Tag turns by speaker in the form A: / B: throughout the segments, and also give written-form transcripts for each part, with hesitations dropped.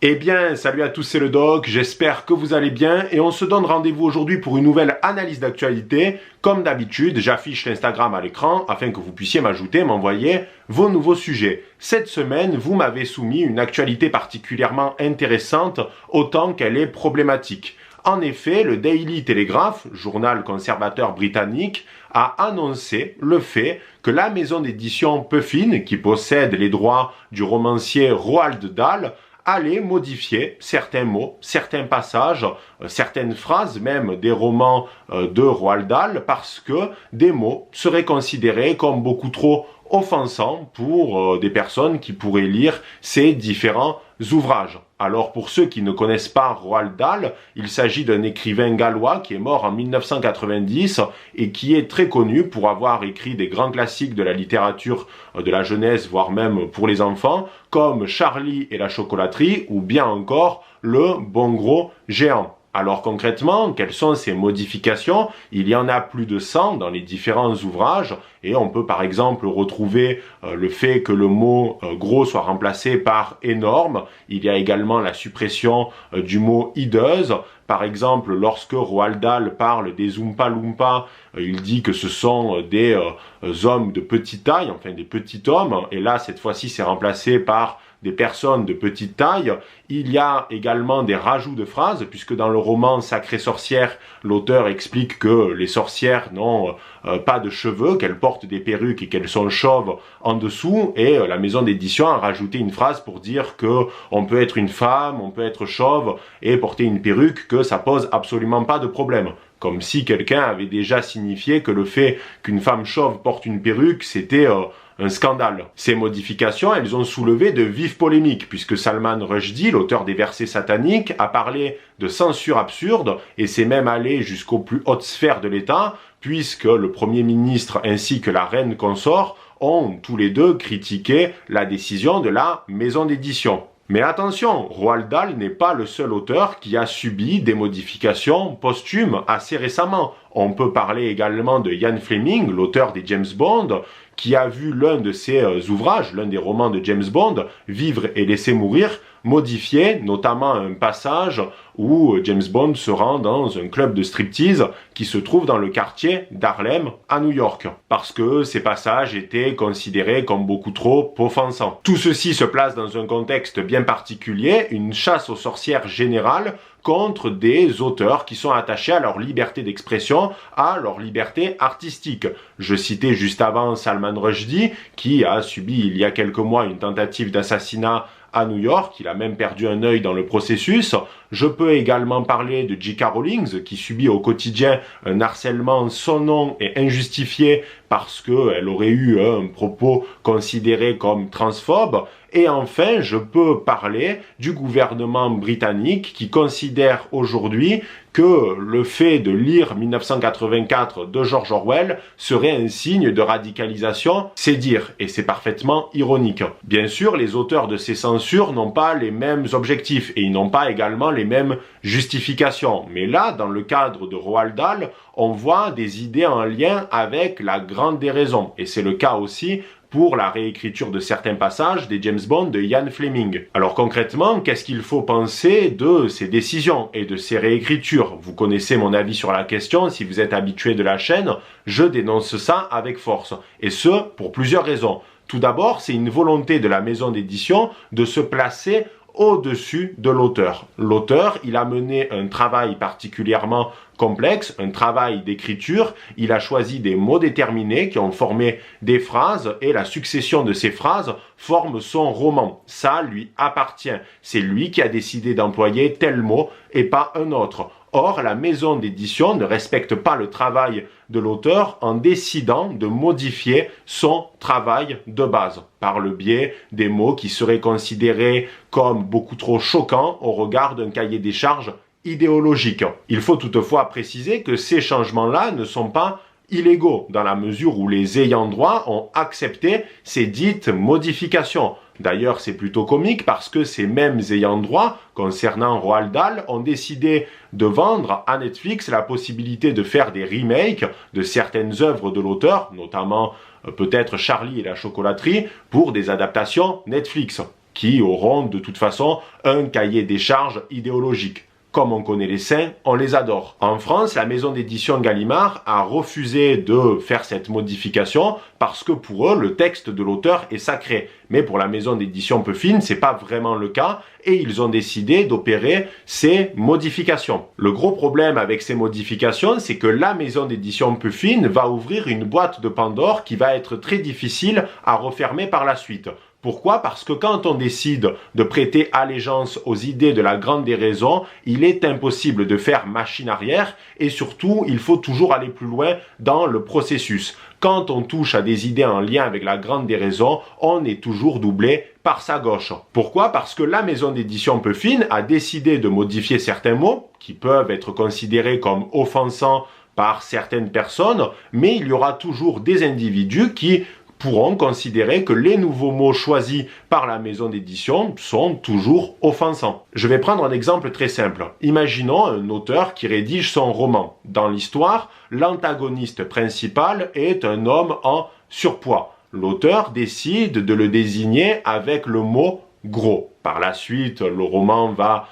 A: Eh bien, salut à tous, c'est le Doc, j'espère que vous allez bien et on se donne rendez-vous aujourd'hui pour une nouvelle analyse d'actualité. Comme d'habitude, j'affiche l'Instagram à l'écran afin que vous puissiez m'ajouter, m'envoyer vos nouveaux sujets. Cette semaine, vous m'avez soumis une actualité particulièrement intéressante, autant qu'elle est problématique. En effet, le Daily Telegraph, journal conservateur britannique, a annoncé le fait que la maison d'édition Puffin, qui possède les droits du romancier Roald Dahl, allait modifier certains mots, certains passages, certaines phrases même des romans de Roald Dahl parce que des mots seraient considérés comme beaucoup trop offensants pour des personnes qui pourraient lire ces différents ouvrages. Alors pour ceux qui ne connaissent pas Roald Dahl, il s'agit d'un écrivain gallois qui est mort en 1990 et qui est très connu pour avoir écrit des grands classiques de la littérature de la jeunesse, voire même pour les enfants, comme Charlie et la chocolaterie ou bien encore Le Bon Gros Géant. Alors concrètement, quelles sont ces modifications? Il y en a plus de 100 dans les différents ouvrages et on peut par exemple retrouver le fait que le mot gros soit remplacé par énorme. Il y a également la suppression du mot hideuse. Par exemple, lorsque Roald Dahl parle des Oompa Loompa, il dit que ce sont des hommes de petite taille, enfin des petits hommes, et là cette fois-ci c'est remplacé par des personnes de petite taille. Il y a également des rajouts de phrases, puisque dans le roman Sacrée sorcière, l'auteur explique que les sorcières n'ont pas de cheveux, qu'elles portent des perruques et qu'elles sont chauves en dessous, et la maison d'édition a rajouté une phrase pour dire que on peut être une femme, on peut être chauve et porter une perruque, que ça pose absolument pas de problème. Comme si quelqu'un avait déjà signifié que le fait qu'une femme chauve porte une perruque, c'était un scandale. Ces modifications, elles ont soulevé de vives polémiques, puisque Salman Rushdie, l'auteur des versets sataniques, a parlé de censure absurde, et s'est même allé jusqu'aux plus hautes sphères de l'État, puisque le Premier ministre ainsi que la reine consort ont tous les deux critiqué la décision de la maison d'édition. Mais attention, Roald Dahl n'est pas le seul auteur qui a subi des modifications posthumes assez récemment. On peut parler également de Ian Fleming, l'auteur des James Bond, qui a vu l'un de ses ouvrages, l'un des romans de James Bond, Vivre et laisser mourir, modifié, notamment un passage où James Bond se rend dans un club de striptease qui se trouve dans le quartier d'Harlem à New York, parce que ces passages étaient considérés comme beaucoup trop offensants. Tout ceci se place dans un contexte bien particulier, une chasse aux sorcières générale contre des auteurs qui sont attachés à leur liberté d'expression, à leur liberté artistique. Je citais juste avant Salman Rushdie, qui a subi il y a quelques mois une tentative d'assassinat à New York, il a même perdu un œil dans le processus. Je peux également parler de J.K. Rowling, qui subit au quotidien un harcèlement sans nom et injustifié parce qu'elle aurait eu un propos considéré comme transphobe. Et enfin, je peux parler du gouvernement britannique qui considère aujourd'hui que le fait de lire 1984 de George Orwell serait un signe de radicalisation. C'est dire, et c'est parfaitement ironique. Bien sûr, les auteurs de ces censures n'ont pas les mêmes objectifs et ils n'ont pas également les mêmes justifications. Mais là, dans le cadre de Roald Dahl, on voit des idées en lien avec la grande déraison. Et c'est le cas aussi pour la réécriture de certains passages des James Bond de Ian Fleming. Alors concrètement, qu'est-ce qu'il faut penser de ces décisions et de ces réécritures? Vous connaissez mon avis sur la question, si vous êtes habitué de la chaîne, je dénonce ça avec force. Et ce, pour plusieurs raisons. Tout d'abord, c'est une volonté de la maison d'édition de se placer au-dessus de l'auteur. L'auteur, il a mené un travail particulièrement complexe, un travail d'écriture, il a choisi des mots déterminés qui ont formé des phrases et la succession de ces phrases forme son roman. Ça lui appartient. C'est lui qui a décidé d'employer tel mot et pas un autre. Or, la maison d'édition ne respecte pas le travail de l'auteur en décidant de modifier son travail de base par le biais des mots qui seraient considérés comme beaucoup trop choquants au regard d'un cahier des charges idéologique. Il faut toutefois préciser que ces changements-là ne sont pas illégaux dans la mesure où les ayants droit ont accepté ces dites modifications. D'ailleurs, c'est plutôt comique parce que ces mêmes ayants droit, concernant Roald Dahl, ont décidé de vendre à Netflix la possibilité de faire des remakes de certaines œuvres de l'auteur, notamment peut-être Charlie et la chocolaterie, pour des adaptations Netflix, qui auront de toute façon un cahier des charges idéologique. Comme on connaît les saints, on les adore. En France, la maison d'édition Gallimard a refusé de faire cette modification parce que pour eux, le texte de l'auteur est sacré. Mais pour la maison d'édition Peuphine, c'est pas vraiment le cas et ils ont décidé d'opérer ces modifications. Le gros problème avec ces modifications, c'est que la maison d'édition Peuphine va ouvrir une boîte de Pandore qui va être très difficile à refermer par la suite. Pourquoi? Parce que quand on décide de prêter allégeance aux idées de la grande déraison, il est impossible de faire machine arrière et surtout, il faut toujours aller plus loin dans le processus. Quand on touche à des idées en lien avec la grande déraison, on est toujours doublé par sa gauche. Pourquoi? Parce que la maison d'édition Peuphine a décidé de modifier certains mots qui peuvent être considérés comme offensants par certaines personnes, mais il y aura toujours des individus qui pourront considérer que les nouveaux mots choisis par la maison d'édition sont toujours offensants. Je vais prendre un exemple très simple. Imaginons un auteur qui rédige son roman. Dans l'histoire, l'antagoniste principal est un homme en surpoids. L'auteur décide de le désigner avec le mot « gros ». Par la suite, le roman va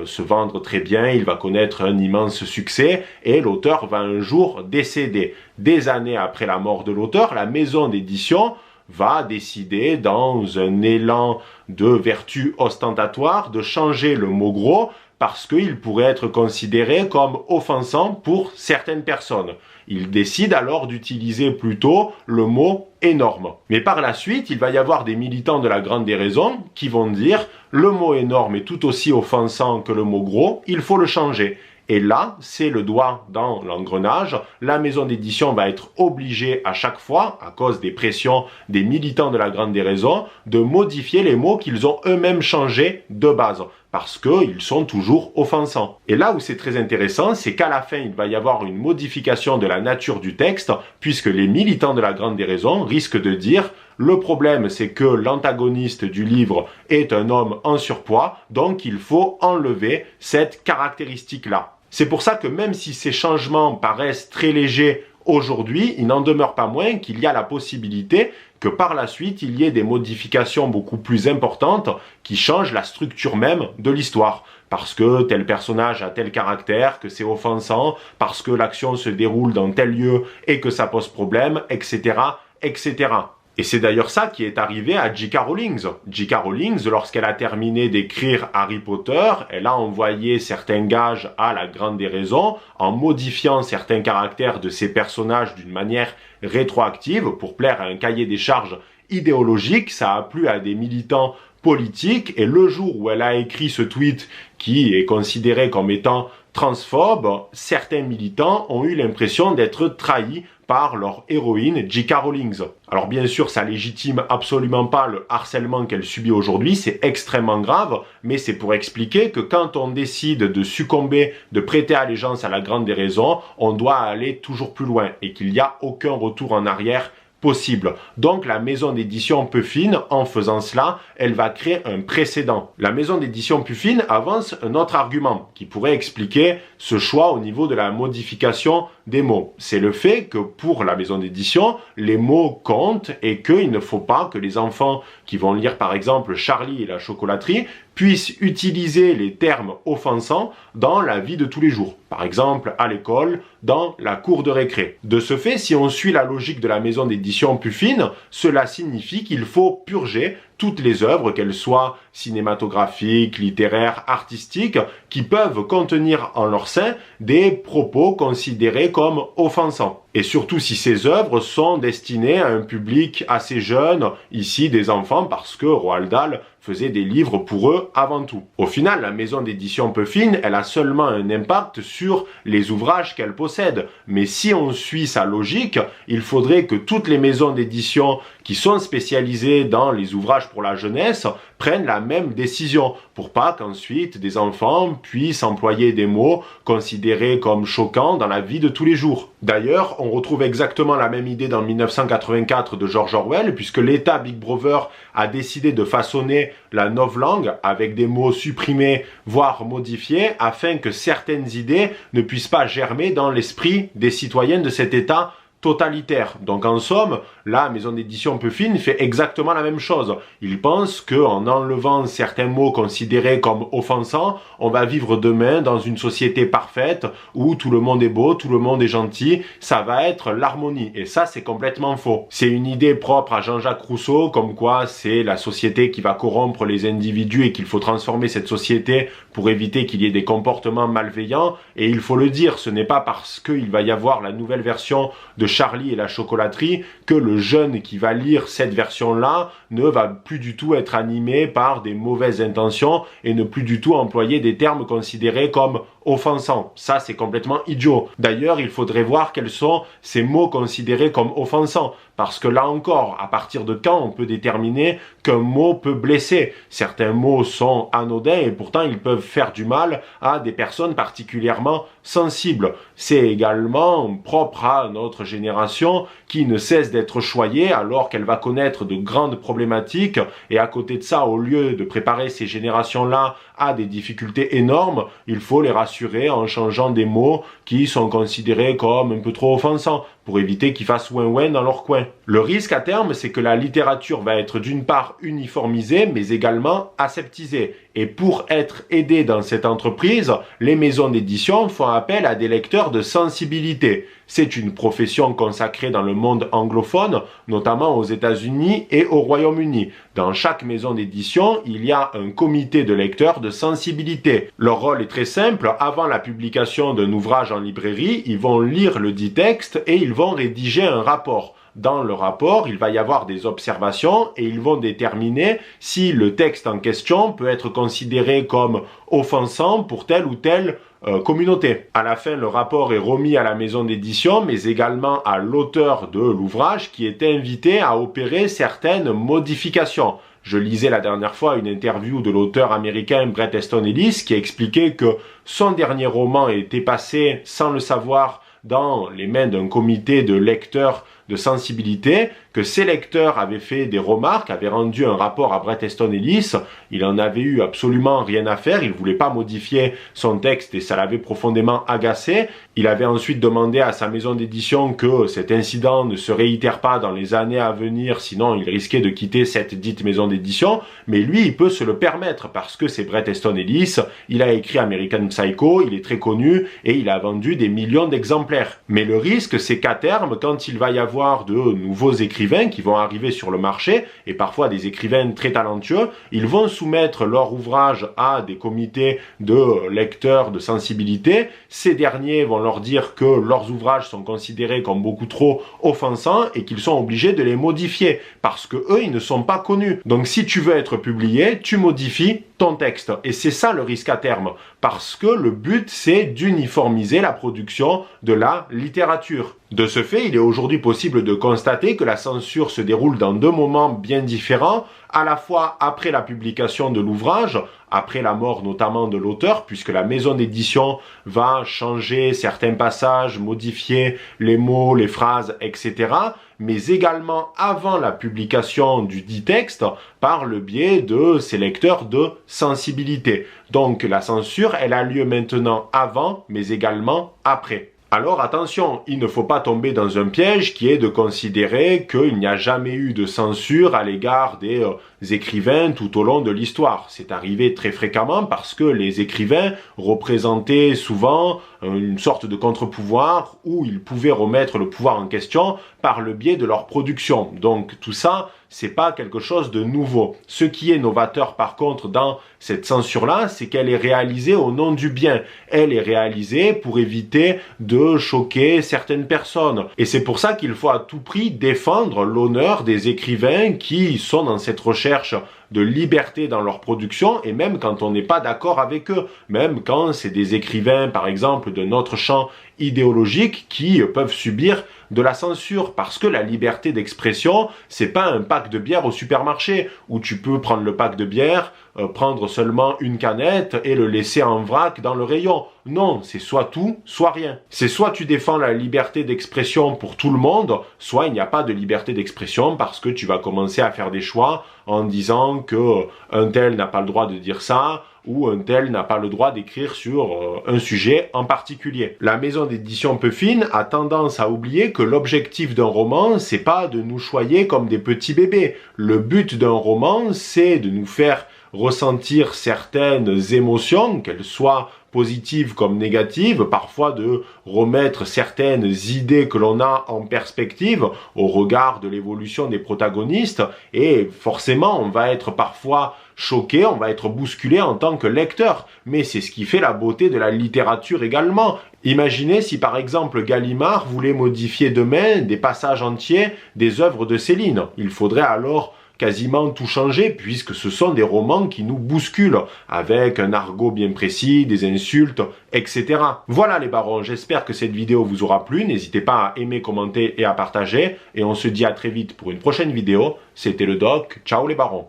A: se vendre très bien, il va connaître un immense succès et l'auteur va un jour décéder. Des années après la mort de l'auteur, la maison d'édition va décider, dans un élan de vertu ostentatoire, de changer le mot gros parce qu'il pourrait être considéré comme offensant pour certaines personnes. Il décide alors d'utiliser plutôt le mot énorme. Mais par la suite, il va y avoir des militants de la grande déraison qui vont dire le mot énorme est tout aussi offensant que le mot gros, il faut le changer. Et là, c'est le doigt dans l'engrenage. La maison d'édition va être obligée à chaque fois, à cause des pressions des militants de la grande déraison, de modifier les mots qu'ils ont eux-mêmes changés de base, parce qu'ils sont toujours offensants. Et là où c'est très intéressant, c'est qu'à la fin, il va y avoir une modification de la nature du texte, puisque les militants de la grande déraison risquent de dire le problème, c'est que l'antagoniste du livre est un homme en surpoids, donc il faut enlever cette caractéristique-là. C'est pour ça que même si ces changements paraissent très légers aujourd'hui, il n'en demeure pas moins qu'il y a la possibilité que par la suite, il y ait des modifications beaucoup plus importantes qui changent la structure même de l'histoire. Parce que tel personnage a tel caractère, que c'est offensant, parce que l'action se déroule dans tel lieu et que ça pose problème, etc., etc. Et c'est d'ailleurs ça qui est arrivé à J.K. Rowling. J.K. Rowling, lorsqu'elle a terminé d'écrire Harry Potter, elle a envoyé certains gages à la grande déraison en modifiant certains caractères de ses personnages d'une manière rétroactive pour plaire à un cahier des charges idéologique. Ça a plu à des militants politiques et le jour où elle a écrit ce tweet qui est considéré comme étant transphobe, certains militants ont eu l'impression d'être trahis par leur héroïne J.K. Rowling. Alors bien sûr, ça légitime absolument pas le harcèlement qu'elle subit aujourd'hui, c'est extrêmement grave, mais c'est pour expliquer que quand on décide de succomber, de prêter allégeance à la grande déraison, on doit aller toujours plus loin et qu'il n'y a aucun retour en arrière possible. Donc la maison d'édition Peuphine, en faisant cela, elle va créer un précédent. La maison d'édition Peuphine avance un autre argument qui pourrait expliquer ce choix au niveau de la modification des mots. C'est le fait que pour la maison d'édition, les mots comptent et qu'il ne faut pas que les enfants qui vont lire par exemple Charlie et la chocolaterie puissent utiliser les termes offensants dans la vie de tous les jours. Par exemple, à l'école, dans la cour de récré. De ce fait, si on suit la logique de la maison d'édition Peuphine, cela signifie qu'il faut purger toutes les œuvres, qu'elles soient cinématographiques, littéraires, artistiques, qui peuvent contenir en leur sein des propos considérés comme offensants. Et surtout si ces œuvres sont destinées à un public assez jeune, ici des enfants, parce que Roald Dahl faisait des livres pour eux avant tout. Au final, la maison d'édition Peuphine, elle a seulement un impact sur les ouvrages qu'elle possède. Mais si on suit sa logique, il faudrait que toutes les maisons d'édition qui sont spécialisées dans les ouvrages pour la jeunesse prennent la même décision pour pas qu'ensuite des enfants puissent employer des mots considérés comme choquants dans la vie de tous les jours. D'ailleurs, on retrouve exactement la même idée dans 1984 de George Orwell, puisque l'État Big Brother a décidé de façonner la novlangue avec des mots supprimés, voire modifiés, afin que certaines idées ne puissent pas germer dans l'esprit des citoyens de cet État totalitaire. Donc en somme, la maison d'édition Puffin fait exactement la même chose. Ils pensent qu'en enlevant certains mots considérés comme offensants, on va vivre demain dans une société parfaite où tout le monde est beau, tout le monde est gentil, ça va être l'harmonie. Et ça, c'est complètement faux. C'est une idée propre à Jean-Jacques Rousseau, comme quoi c'est la société qui va corrompre les individus et qu'il faut transformer cette société pour éviter qu'il y ait des comportements malveillants. Et il faut le dire, ce n'est pas parce qu'il va y avoir la nouvelle version de Charlie et la chocolaterie que le jeune qui va lire cette version-là ne va plus du tout être animé par des mauvaises intentions et ne plus du tout employer des termes considérés comme offensants. Ça, c'est complètement idiot. D'ailleurs, il faudrait voir quels sont ces mots considérés comme offensants. Parce que là encore, à partir de quand on peut déterminer qu'un mot peut blesser? Certains mots sont anodins et pourtant ils peuvent faire du mal à des personnes particulièrement sensibles. C'est également propre à notre génération qui ne cesse d'être choyée alors qu'elle va connaître de grandes problématiques et à côté de ça, au lieu de préparer ces générations-là à des difficultés énormes, il faut les rassurer en changeant des mots qui sont considérés comme un peu trop offensants pour éviter qu'ils fassent ouin-ouin dans leur coin. Le risque à terme, c'est que la littérature va être d'une part uniformisée, mais également aseptisée. Et pour être aidé dans cette entreprise, les maisons d'édition font appel à des lecteurs de sensibilité. C'est une profession consacrée dans le monde anglophone, notamment aux États-Unis et au Royaume-Uni. Dans chaque maison d'édition, il y a un comité de lecteurs de sensibilité. Leur rôle est très simple. Avant la publication d'un ouvrage en librairie, ils vont lire le dit texte et ils vont rédiger un rapport. Dans le rapport, il va y avoir des observations et ils vont déterminer si le texte en question peut être considéré comme offensant pour telle ou telle communauté. À la fin, le rapport est remis à la maison d'édition, mais également à l'auteur de l'ouvrage qui est invité à opérer certaines modifications. Je lisais la dernière fois une interview de l'auteur américain Bret Easton Ellis qui expliquait que son dernier roman était passé sans le savoir dans les mains d'un comité de lecteurs de sensibilité, que ces lecteurs avaient fait des remarques, avaient rendu un rapport à Bret Easton Ellis, il en avait eu absolument rien à faire, il voulait pas modifier son texte et ça l'avait profondément agacé. Il avait ensuite demandé à sa maison d'édition que cet incident ne se réitère pas dans les années à venir, sinon il risquait de quitter cette dite maison d'édition, mais lui il peut se le permettre parce que c'est Bret Easton Ellis, il a écrit American Psycho, il est très connu et il a vendu des millions d'exemplaires. Mais le risque c'est qu'à terme, quand il va y avoir de nouveaux écrivains qui vont arriver sur le marché, et parfois des écrivains très talentueux, ils vont soumettre leur ouvrage à des comités de lecteurs de sensibilité. Ces derniers vont leur dire que leurs ouvrages sont considérés comme beaucoup trop offensants et qu'ils sont obligés de les modifier parce que eux, ils ne sont pas connus. Donc si tu veux être publié, tu modifies ton texte. Et c'est ça le risque à terme. Parce que le but, c'est d'uniformiser la production de la littérature. De ce fait, il est aujourd'hui possible de constater que la censure se déroule dans deux moments bien différents, à la fois après la publication de l'ouvrage, après la mort notamment de l'auteur, puisque la maison d'édition va changer certains passages, modifier les mots, les phrases, etc., mais également avant la publication du dit texte par le biais de ses lecteurs de sensibilité. Donc la censure, elle a lieu maintenant avant, mais également après. Alors attention, il ne faut pas tomber dans un piège qui est de considérer qu'il n'y a jamais eu de censure à l'égard des écrivains tout au long de l'histoire. C'est arrivé très fréquemment parce que les écrivains représentaient souvent une sorte de contre-pouvoir où ils pouvaient remettre le pouvoir en question par le biais de leur production. Donc tout ça, c'est pas quelque chose de nouveau. Ce qui est novateur par contre dans cette censure-là, c'est qu'elle est réalisée au nom du bien. Elle est réalisée pour éviter de choquer certaines personnes. Et c'est pour ça qu'il faut à tout prix défendre l'honneur des écrivains qui sont dans cette recherche de liberté dans leur production, et même quand on n'est pas d'accord avec eux, même quand c'est des écrivains par exemple de notre champ idéologique qui peuvent subir de la censure, parce que la liberté d'expression, c'est pas un pack de bière au supermarché où tu peux prendre le pack de bière, prendre seulement une canette et le laisser en vrac dans le rayon. Non, c'est soit tout, soit rien. C'est soit tu défends la liberté d'expression pour tout le monde, soit il n'y a pas de liberté d'expression parce que tu vas commencer à faire des choix en disant que un tel n'a pas le droit de dire ça, ou un tel n'a pas le droit d'écrire sur un sujet en particulier. La maison d'édition Peu Fine a tendance à oublier que l'objectif d'un roman, c'est pas de nous choyer comme des petits bébés. Le but d'un roman, c'est de nous faire ressentir certaines émotions, qu'elles soient positives comme négatives, parfois de remettre certaines idées que l'on a en perspective au regard de l'évolution des protagonistes, et forcément on va être parfois choqué, on va être bousculé en tant que lecteur, mais c'est ce qui fait la beauté de la littérature également. Imaginez si par exemple Gallimard voulait modifier demain des passages entiers des œuvres de Céline. Il faudrait alors quasiment tout changer, puisque ce sont des romans qui nous bousculent, avec un argot bien précis, des insultes, etc. Voilà les barons, j'espère que cette vidéo vous aura plu, n'hésitez pas à aimer, commenter et à partager, et on se dit à très vite pour une prochaine vidéo. C'était le Doc, ciao les barons.